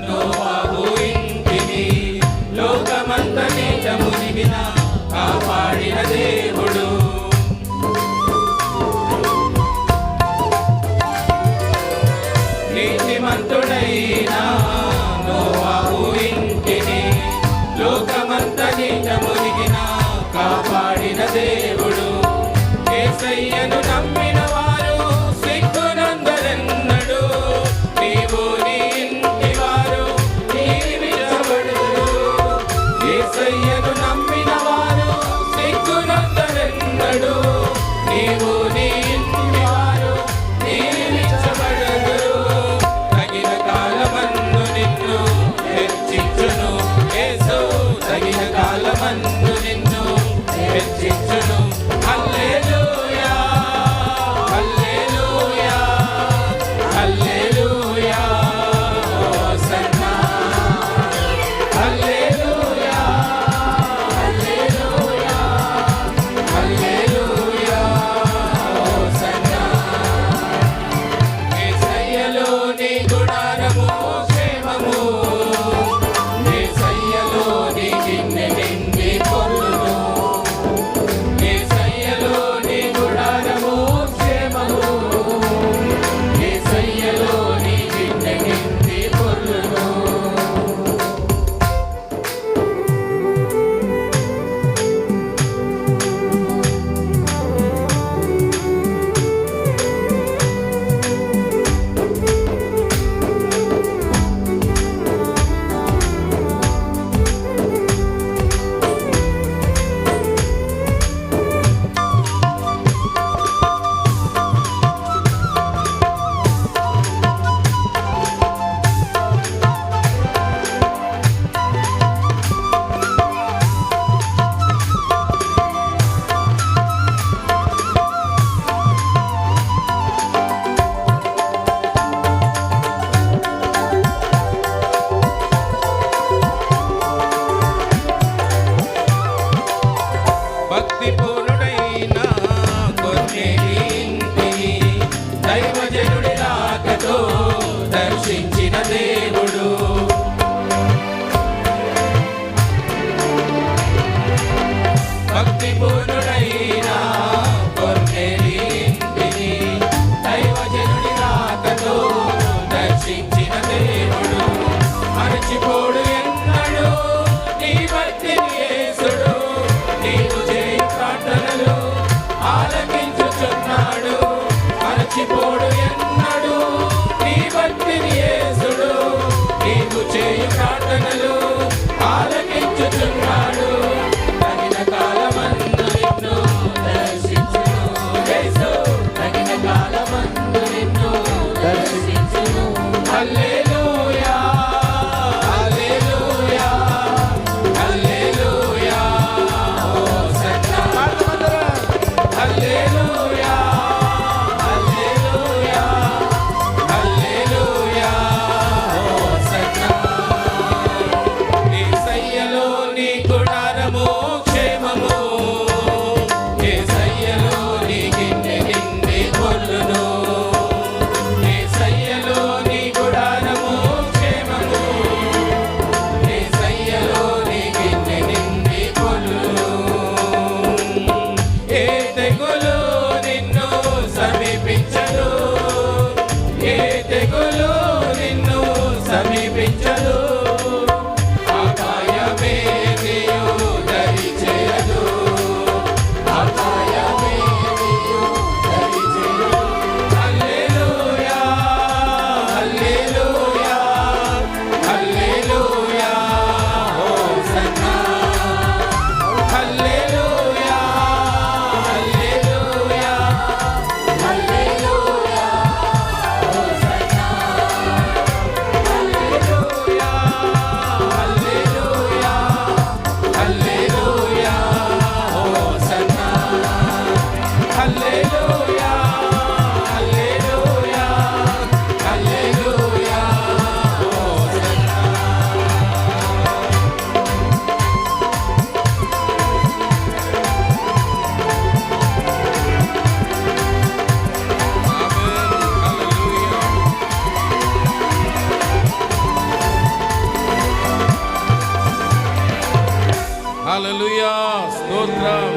నోవాహు ఇంటిని లోకమంత నీట మునిగిన కాపాడిన దేవుడు. నీతిమంతుడైన నోవాహు ఇంటిని లోకమంత నీట మునిగిన కాపాడిన దేవుడు. యేసయ్యను నమ్మిన వారు సిగ్గునందరెన్నడు. నీవు నీ ఇంటి వారు దీవించబడుదురు. యేసయ్యను నమ్మిన వారు సిగ్గునందరెన్నడు. నీవు నీ ఇంటి వారు దీవించబడుదురు. తగిన కాలమందు నిన్ను హెచ్చించును యేసు. తగిన కాలమందు నిన్ను హెచ్చించును. హల్లెలూయా హల్లెలూయా హల్లెలూయా హోసన్నా. హల్లెలూయా హల్లెలూయా హల్లెలూయా హోసన్నా. యేసయ్యలో నీ గుడారము క్షేమము. యేసయ్యలో నీ గిన్నె నిండి పొర్లును. యేసయ్యలో నీ గుడారము క్షేమము. యేసయ్యలో నీ గిన్నె నిండి పొర్లును. భక్తిపూర్ణుడైన కొర్నేలి ఇంటిని దైవజనుడి రాకతో దర్శించిన దేవుడు. భక్తిపూర్ణుడైన కొర్నేలి ఇంటిని దైవజనుడి రాకతో దర్శించిన దేవుడు. మరచిపోడు ఎన్నడు నీ భక్తిని యేసుడు. నీవు చేయు ప్రార్థనలు ఆలకించుచున్నాడు. మరచిపోడు ఎన్నడు నీ భక్తిని యేసుడు. నీవు చేయు ప్రార్థనలు ఆలకించుచున్నాడు. తగిన కాలమందు నిన్ను దర్శించును యేసు. తగిన కాలమందు నిన్ను దర్శించును. హల్లెలూయా హల్లెలూయా హల్లెలూయా హోసన్నా. హల్లెలూయా హల్లెలూయా హల్లెలూయా హోసన్నా. యేసయ్యలో నీ గుడారము క్షేమము. యేసయ్యలో నీ గిన్నె నిండి పొర్లును. యేసయ్యలో నీ గుడారము క్షేమము. యేసయ్యలో నీ గిన్నె నిండి పొర్లును. ఏ తెగులు నిన్ను సమీపించదు. ఏ తెగులు నిన్ను సమీపించదు. అపాయమేదియు దరి చేయదు. అపాయమేదియు దరి చేయదు. హల్లెలూయా హల్లెలూయా హల్లెలూయా హోసన్నా. హల్లెలూయా హల్లెలూయా హల్లెలూయా హోసన్నా. హల్లెలూయా హల్లెలూయా స్తోత్రం